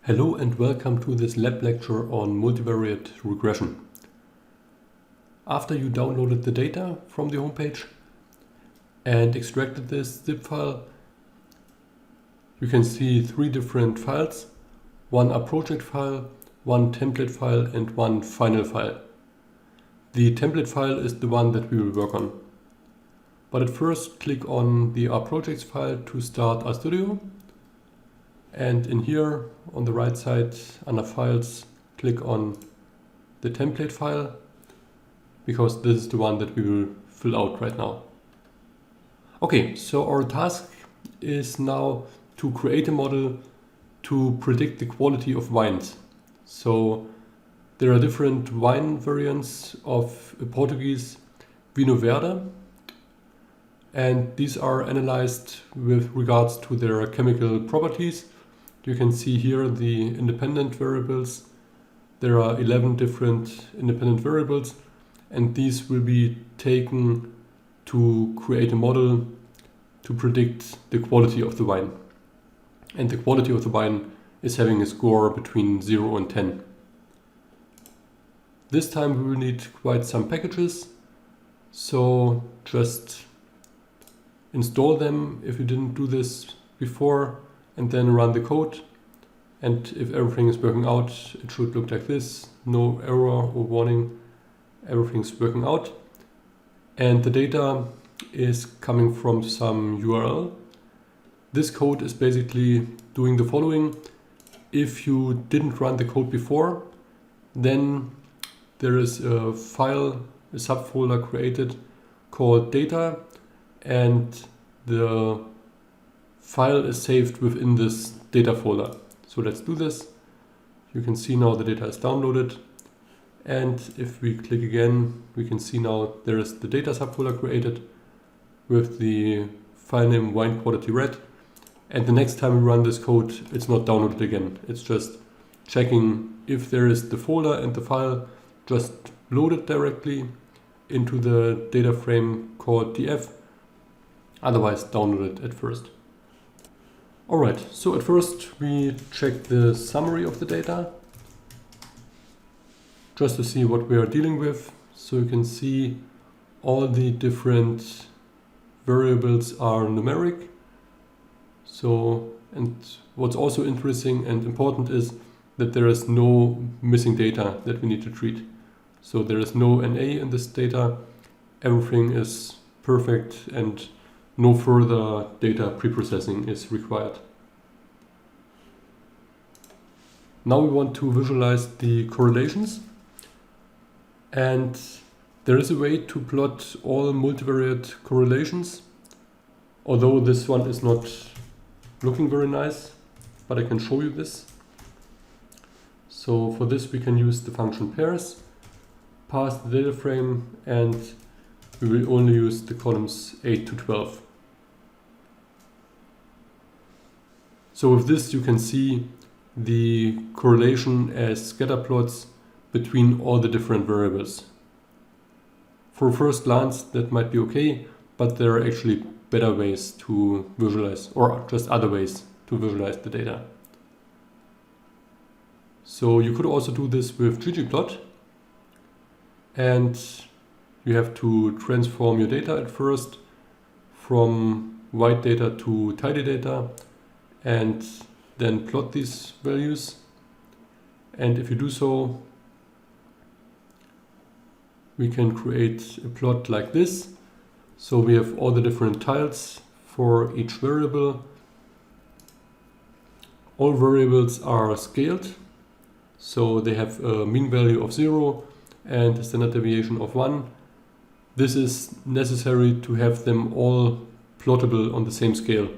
Hello and welcome to this lab lecture on multivariate regression. After you downloaded the data from the homepage and extracted this zip file, you can see three different files. One a project file, one template file and one final file. The template file is the one that we will work on. But at first click on the R projects file to start RStudio. And in here on the right side under files, click on the template file because this is the one that we will fill out right now. Okay, so our task is now to create a model to predict the quality of wines. So there are different wine variants of Portuguese Vinho Verde, and these are analyzed with regards to their chemical properties. You can see here the independent variables. There are 11 different independent variables, and these will be taken to create a model to predict the quality of the wine. And the quality of the wine is having a score between 0 and 10. This time we will need quite some packages, so just install them if you didn't do this before, and then run the code. And if everything is working out, it should look like this. No error or warning. Everything's working out. And the data is coming from some URL. This code is basically doing the following. If you didn't run the code before, then there is a file, a subfolder created called data, and the file is saved within this data folder. So let's do this. You can see now the data is downloaded. And if we click again, we can see now there is the data subfolder created with the file name wine quality red. And the next time we run this code, it's not downloaded again. It's just checking if there is the folder and the file, just load it directly into the data frame called df. Otherwise, download it at first. Alright, so at first we check the summary of the data just to see what we are dealing with. So you can see all the different variables are numeric. So, and what's also interesting and important is that there is no missing data that we need to treat. So there is no NA in this data. Everything is perfect and no further data preprocessing is required. Now we want to visualize the correlations, and there is a way to plot all multivariate correlations, although this one is not looking very nice, but I can show you this. So for this we can use the function pairs, pass the data frame, and we will only use the columns 8 to 12. So with this you can see the correlation as scatter plots between all the different variables. For first glance that might be okay, but there are actually better ways to visualize, or just other ways to visualize the data. So you could also do this with ggplot, and you have to transform your data at first from white data to tidy data, and then plot these values. And if you do so, we can create a plot like this. So we have all the different tiles for each variable. All variables are scaled, so they have a mean value of 0 and a standard deviation of 1. This is necessary to have them all plottable on the same scale.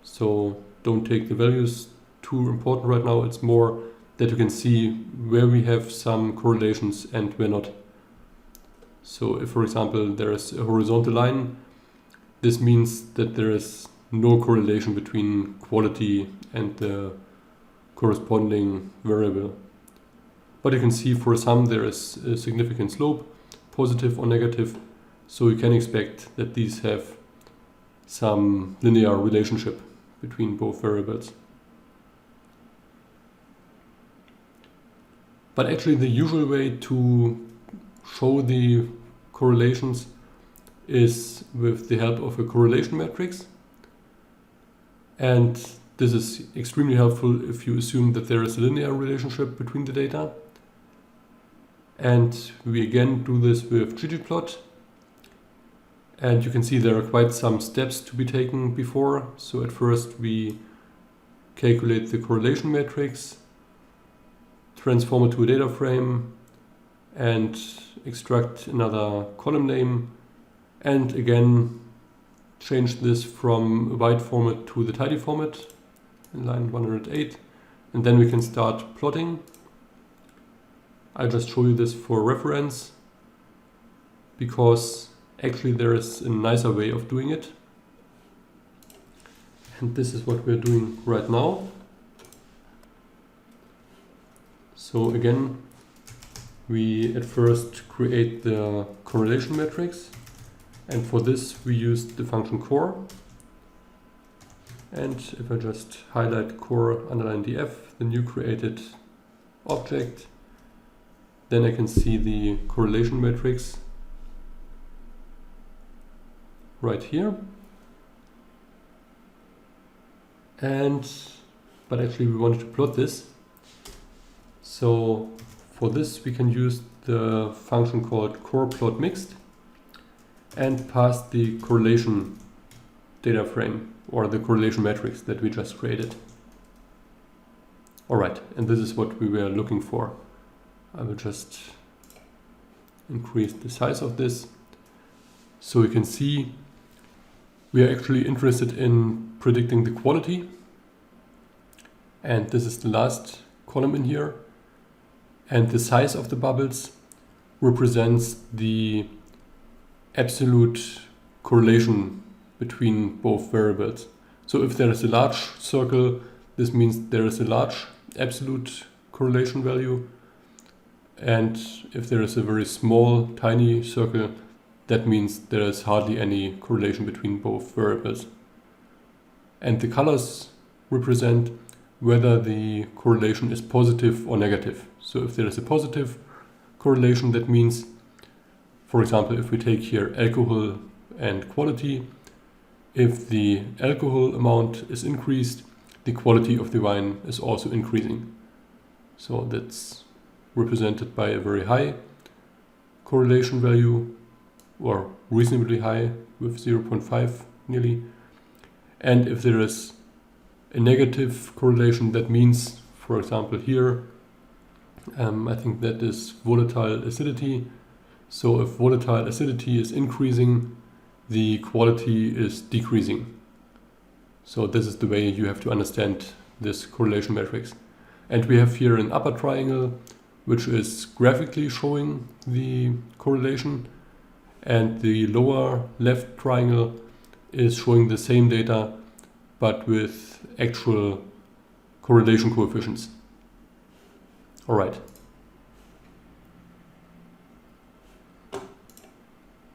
So don't take the values too important right now. It's more that you can see where we have some correlations and where not. So if, for example, there is a horizontal line, this means that there is no correlation between quality and the corresponding variable. But you can see for some there is a significant slope, positive or negative, so you can expect that these have some linear relationship between both variables. But actually the usual way to show the correlations is with the help of a correlation matrix. And this is extremely helpful if you assume that there is a linear relationship between the data. And we again do this with ggplot. And you can see there are quite some steps to be taken before. So at first we calculate the correlation matrix, transform it to a data frame, and extract another column name, and again change this from a wide format to the tidy format in line 108, and then we can start plotting. I'll just show you this for reference, because actually there is a nicer way of doing it. And this is what we're doing right now. So again, we at first create the correlation matrix, and for this we use the function core. And if I just highlight core underline df, the new created object, then I can see the correlation matrix right here. But actually we wanted to plot this. So for this we can use the function called core plot mixed and pass the correlation data frame or the correlation matrix that we just created. Alright, and this is what we were looking for. I will just increase the size of this so you can see we are actually interested in predicting the quality. And this is the last column in here. And the size of the bubbles represents the absolute correlation between both variables. So if there is a large circle, this means there is a large absolute correlation value. And if there is a very small, tiny circle, that means there is hardly any correlation between both variables. And the colors represent whether the correlation is positive or negative. So if there is a positive correlation, that means, for example, if we take here alcohol and quality, if the alcohol amount is increased, the quality of the wine is also increasing. So that's represented by a very high correlation value, or reasonably high with 0.5 nearly. And if there is a negative correlation, that means, for example here, I think that is volatile acidity. So if volatile acidity is increasing, the quality is decreasing. So this is the way you have to understand this correlation matrix. And we have here an upper triangle, which is graphically showing the correlation, and the lower left triangle is showing the same data, but with actual correlation coefficients. All right.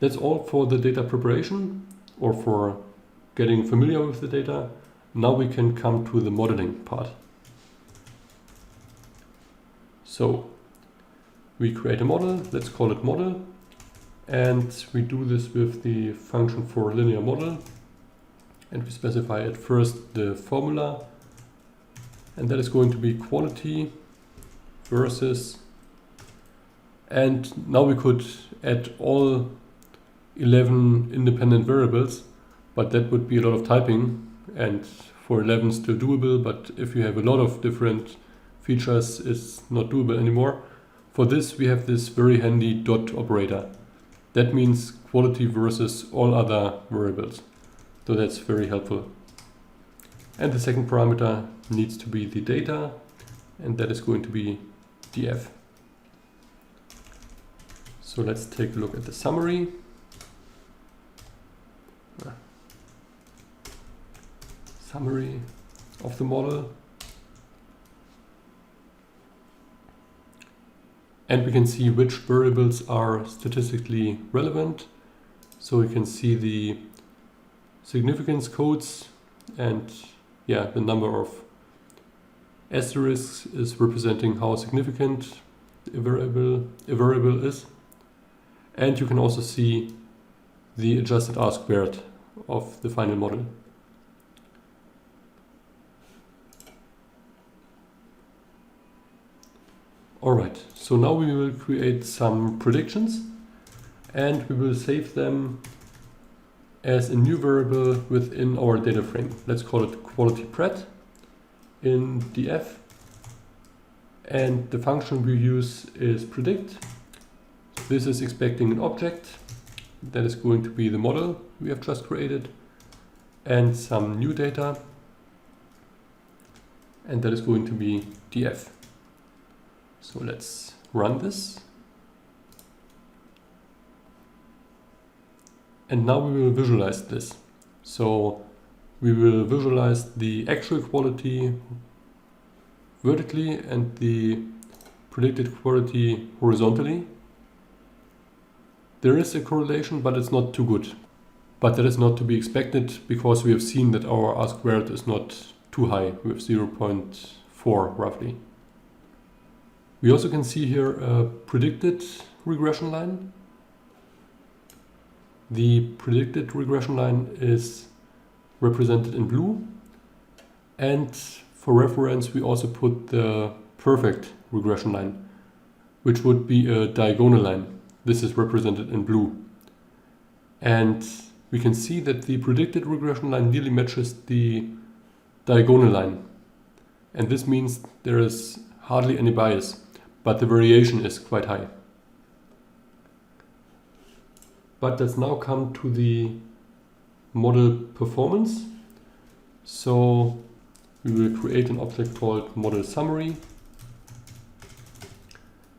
That's all for the data preparation, or for getting familiar with the data. Now we can come to the modeling part. So we create a model, let's call it model, and we do this with the function for linear model, and we specify at first the formula, and that is going to be quality versus, and now we could add all 11 independent variables, but that would be a lot of typing, and for 11 still doable, but if you have a lot of different features, it's not doable anymore. For this we have this very handy dot operator. That means quality versus all other variables. So that's very helpful. And the second parameter needs to be the data, and that is going to be df. So let's take a look at the summary. Summary of the model. And we can see which variables are statistically relevant. So we can see the significance codes, and the number of asterisks is representing how significant a variable is. And you can also see the adjusted R² of the final model. Alright, so now we will create some predictions and we will save them as a new variable within our data frame. Let's call it quality pred in df, and the function we use is predict. This is expecting an object that is going to be the model we have just created and some new data, and that is going to be df. So let's run this. And now we will visualize this. So we will visualize the actual quality vertically and the predicted quality horizontally. There is a correlation, but it's not too good. But that is not to be expected because we have seen that our R² is not too high with 0.4 roughly. We also can see here a predicted regression line. The predicted regression line is represented in blue, and for reference we also put the perfect regression line, which would be a diagonal line. This is represented in blue, and we can see that the predicted regression line nearly matches the diagonal line, and this means there is hardly any bias, but the variation is quite high. But let's now come to the model performance. So we will create an object called model summary,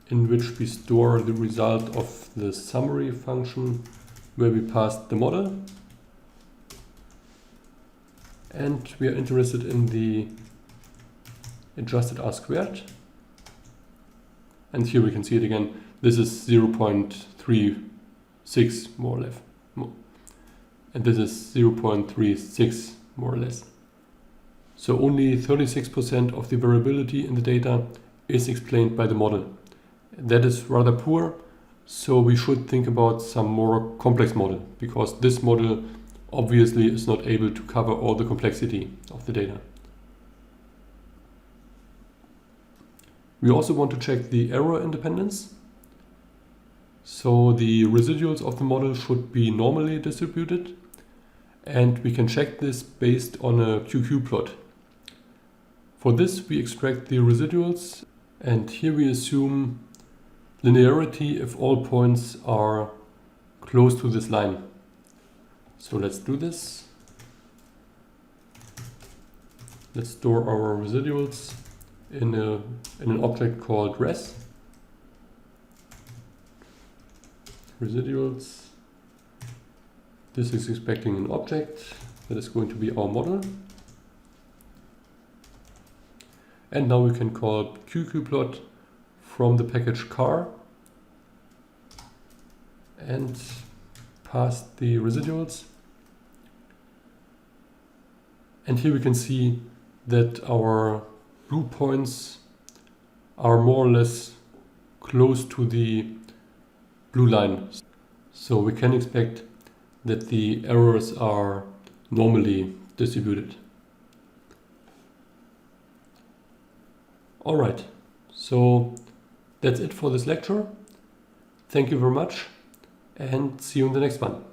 in which we store the result of the summary function where we passed the model. And we are interested in the adjusted R². And here we can see it again. This is 0.36 more or less. And this is 0.36 more or less. So only 36% of the variability in the data is explained by the model. That is rather poor, so we should think about some more complex model, because this model obviously is not able to cover all the complexity of the data. We also want to check the error independence. So the residuals of the model should be normally distributed, and we can check this based on a QQ plot. For this we extract the residuals, and here we assume linearity if all points are close to this line. So let's do this. Let's store our residuals in an object called res. Residuals. This is expecting an object that is going to be our model. And now we can call QQplot from the package car and pass the residuals. And here we can see that our blue points are more or less close to the blue line. So we can expect that the errors are normally distributed. Alright, so that's it for this lecture. Thank you very much and see you in the next one.